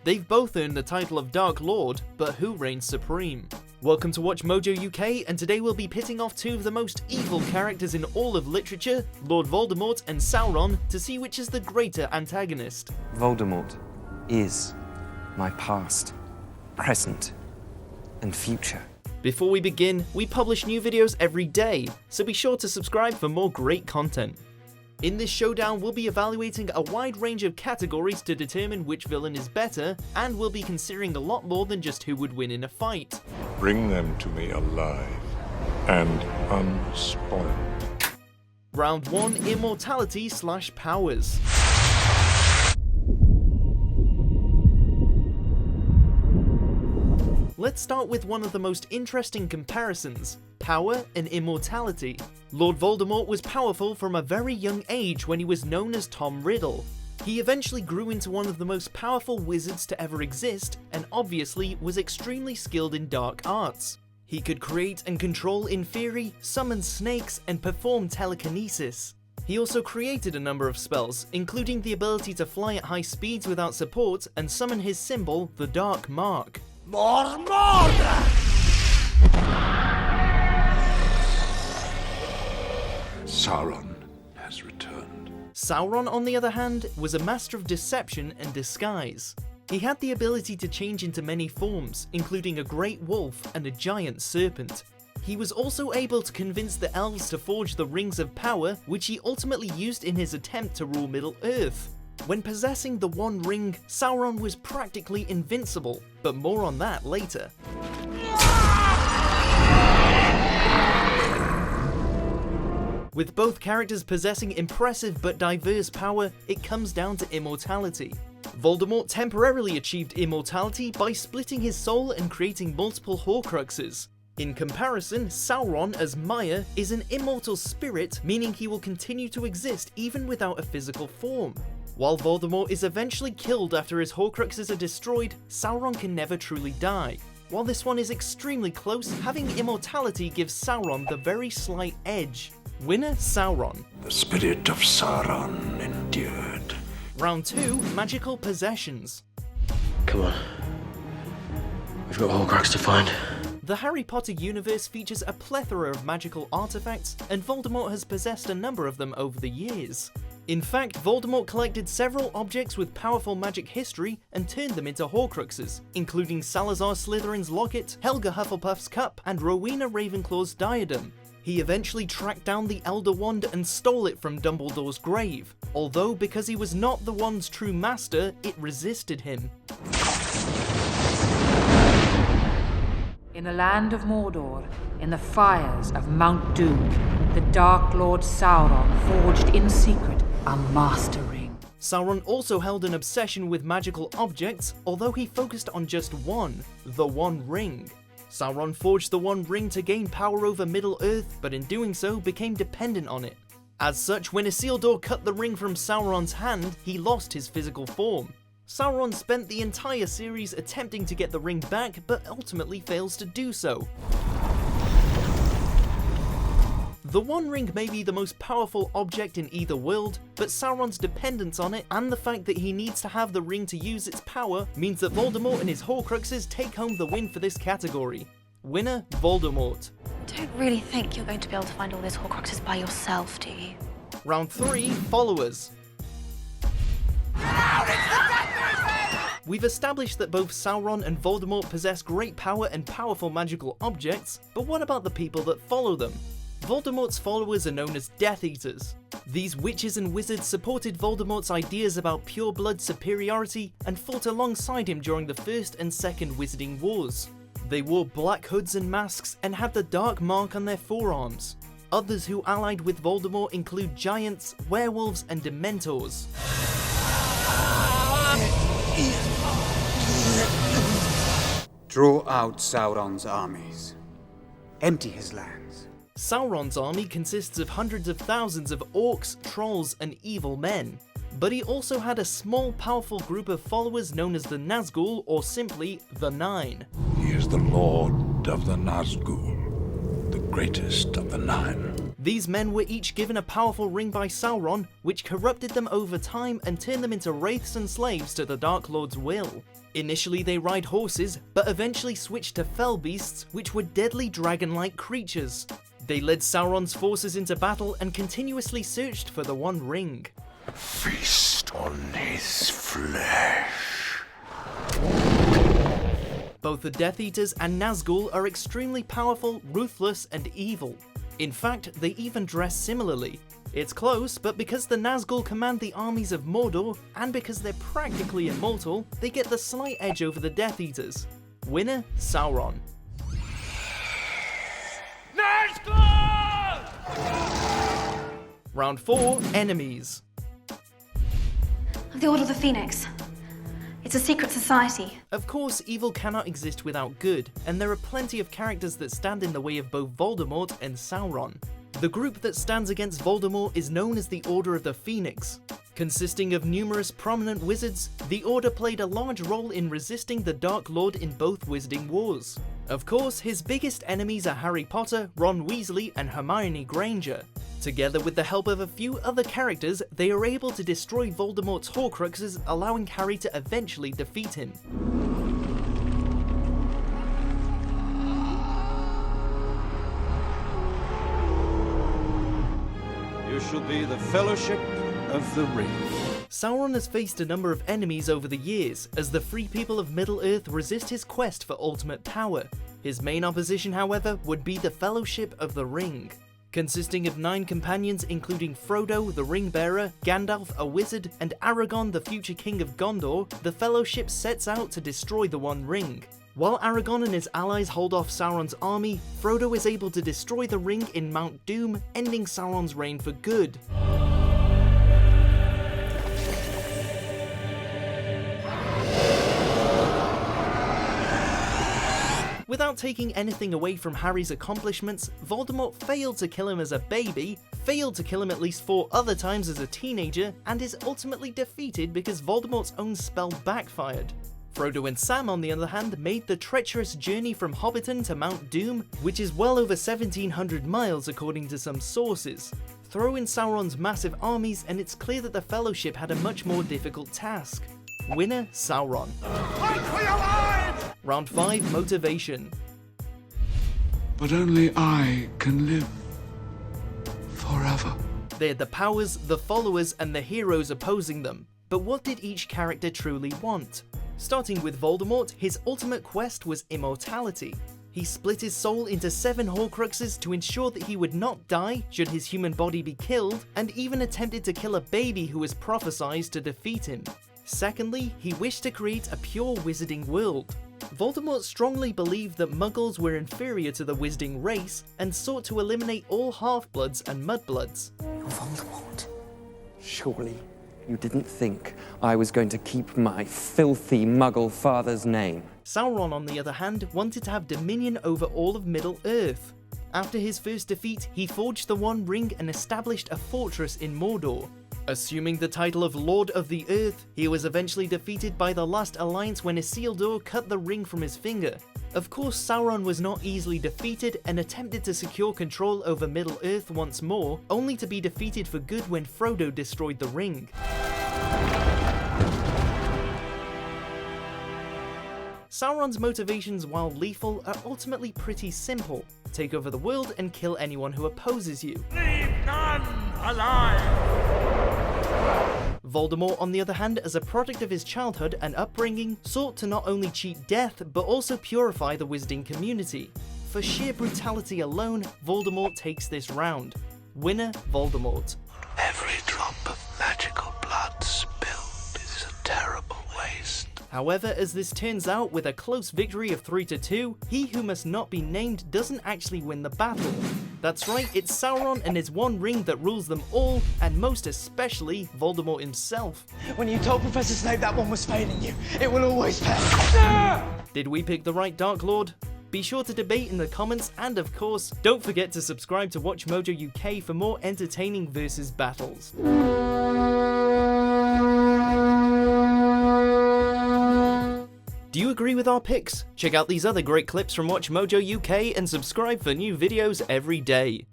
They've both earned the title of Dark Lord, but who reigns supreme? Welcome to WatchMojoUK, and today we'll be pitting off two of the most evil characters in all of literature, Lord Voldemort and Sauron, to see which is the greater antagonist. Voldemort is my past, present, and future. Before we begin, we publish new videos every day, so be sure to subscribe for more great content. In this showdown, we'll be evaluating a wide range of categories to determine which villain is better, and we'll be considering a lot more than just who would win in a fight. Bring them to me alive and unspoiled. Round 1, Immortality/Powers. Let's start with one of the most interesting comparisons, power and immortality. Lord Voldemort was powerful from a very young age when he was known as Tom Riddle. He eventually grew into one of the most powerful wizards to ever exist, and obviously was extremely skilled in dark arts. He could create and control Inferi, summon snakes, and perform telekinesis. He also created a number of spells, including the ability to fly at high speeds without support and summon his symbol, the Dark Mark. More murder! Sauron has returned. Sauron, on the other hand, was a master of deception and disguise. He had the ability to change into many forms, including a great wolf and a giant serpent. He was also able to convince the elves to forge the Rings of Power, which he ultimately used in his attempt to rule Middle-earth. When possessing the One Ring, Sauron was practically invincible, but more on that later. With both characters possessing impressive but diverse power, it comes down to immortality. Voldemort temporarily achieved immortality by splitting his soul and creating multiple Horcruxes. In comparison, Sauron as Maya is an immortal spirit, meaning he will continue to exist even without a physical form. While Voldemort is eventually killed after his Horcruxes are destroyed, Sauron can never truly die. While this one is extremely close, having immortality gives Sauron the very slight edge. Winner, Sauron. The spirit of Sauron endured. Round 2, Magical Possessions. Come on. We've got Horcrux to find. The Harry Potter universe features a plethora of magical artifacts, and Voldemort has possessed a number of them over the years. In fact, Voldemort collected several objects with powerful magic history and turned them into Horcruxes, including Salazar Slytherin's locket, Helga Hufflepuff's cup, and Rowena Ravenclaw's diadem. He eventually tracked down the Elder Wand and stole it from Dumbledore's grave, although because he was not the wand's true master, it resisted him. In the land of Mordor, in the fires of Mount Doom, the Dark Lord Sauron forged in secret a Master Ring. Sauron also held an obsession with magical objects, although he focused on just one, the One Ring. Sauron forged the One Ring to gain power over Middle-earth, but in doing so became dependent on it. As such, when Isildur cut the ring from Sauron's hand, he lost his physical form. Sauron spent the entire series attempting to get the ring back, but ultimately fails to do so. The One Ring may be the most powerful object in either world, but Sauron's dependence on it and the fact that he needs to have the ring to use its power means that Voldemort and his Horcruxes take home the win for this category. Winner, Voldemort. Don't really think you're going to be able to find all those Horcruxes by yourself, do you? Round 3, Followers. We've established that both Sauron and Voldemort possess great power and powerful magical objects, but what about the people that follow them? Voldemort's followers are known as Death Eaters. These witches and wizards supported Voldemort's ideas about pure blood superiority and fought alongside him during the First and Second Wizarding Wars. They wore black hoods and masks and had the Dark Mark on their forearms. Others who allied with Voldemort include giants, werewolves, and dementors. Draw out Sauron's armies. Empty his lands. Sauron's army consists of hundreds of thousands of orcs, trolls, and evil men. But he also had a small, powerful group of followers known as the Nazgul, or simply the Nine. He is the Lord of the Nazgul, the greatest of the Nine. These men were each given a powerful ring by Sauron, which corrupted them over time and turned them into wraiths and slaves to the Dark Lord's will. Initially they ride horses, but eventually switched to fell beasts, which were deadly dragon-like creatures. They led Sauron's forces into battle and continuously searched for the One Ring. Feast on his flesh. Both the Death Eaters and Nazgul are extremely powerful, ruthless, and evil. In fact, they even dress similarly. It's close, but because the Nazgul command the armies of Mordor, and because they're practically immortal, they get the slight edge over the Death Eaters. Winner, Sauron. Nazgul! Round 4, Enemies. The Order of the Phoenix. It's a secret society. Of course, evil cannot exist without good, and there are plenty of characters that stand in the way of both Voldemort and Sauron. The group that stands against Voldemort is known as the Order of the Phoenix. Consisting of numerous prominent wizards, the Order played a large role in resisting the Dark Lord in both Wizarding Wars. Of course, his biggest enemies are Harry Potter, Ron Weasley, and Hermione Granger. Together with the help of a few other characters, they are able to destroy Voldemort's Horcruxes, allowing Harry to eventually defeat him. You shall be the Fellowship of the Ring. Sauron has faced a number of enemies over the years, as the free people of Middle-earth resist his quest for ultimate power. His main opposition, however, would be the Fellowship of the Ring. Consisting of 9 companions including Frodo, the Ring-bearer, Gandalf, a wizard, and Aragorn, the future king of Gondor, the Fellowship sets out to destroy the One Ring. While Aragorn and his allies hold off Sauron's army, Frodo is able to destroy the ring in Mount Doom, ending Sauron's reign for good. Without taking anything away from Harry's accomplishments, Voldemort failed to kill him as a baby, failed to kill him at least 4 other times as a teenager, and is ultimately defeated because Voldemort's own spell backfired. Frodo and Sam, on the other hand, made the treacherous journey from Hobbiton to Mount Doom, which is well over 1,700 miles according to some sources. Throw in Sauron's massive armies and it's clear that the Fellowship had a much more difficult task. Winner, Sauron. Fight for your lives! Round 5, Motivation. But only I can live forever. They had the powers, the followers, and the heroes opposing them. But what did each character truly want? Starting with Voldemort, his ultimate quest was immortality. He split his soul into 7 Horcruxes to ensure that he would not die should his human body be killed, and even attempted to kill a baby who was prophesied to defeat him. Secondly, he wished to create a pure wizarding world. Voldemort strongly believed that Muggles were inferior to the wizarding race, and sought to eliminate all half-bloods and mudbloods. Voldemort, surely you didn't think I was going to keep my filthy Muggle father's name? Sauron, on the other hand, wanted to have dominion over all of Middle-earth. After his first defeat, he forged the One Ring and established a fortress in Mordor. Assuming the title of Lord of the Earth, he was eventually defeated by the Last Alliance when Isildur cut the ring from his finger. Of course, Sauron was not easily defeated and attempted to secure control over Middle-earth once more, only to be defeated for good when Frodo destroyed the ring. Sauron's motivations, while lethal, are ultimately pretty simple. Take over the world and kill anyone who opposes you. Leave none alive! Voldemort, on the other hand, as a product of his childhood and upbringing, sought to not only cheat death, but also purify the wizarding community. For sheer brutality alone, Voldemort takes this round. Winner, Voldemort. Every drop of magical blood spilled is a terrible waste. However, as this turns out, with a close victory of 3-2, he who must not be named doesn't actually win the battle. That's right, it's Sauron and his One Ring that rules them all, and most especially Voldemort himself. When you told Professor Snape that one was failing you, it will always pay. Did we pick the right Dark Lord? Be sure to debate in the comments, and of course, don't forget to subscribe to WatchMojoUK for more entertaining versus battles. Do you agree with our picks? Check out these other great clips from WatchMojoUK and subscribe for new videos every day.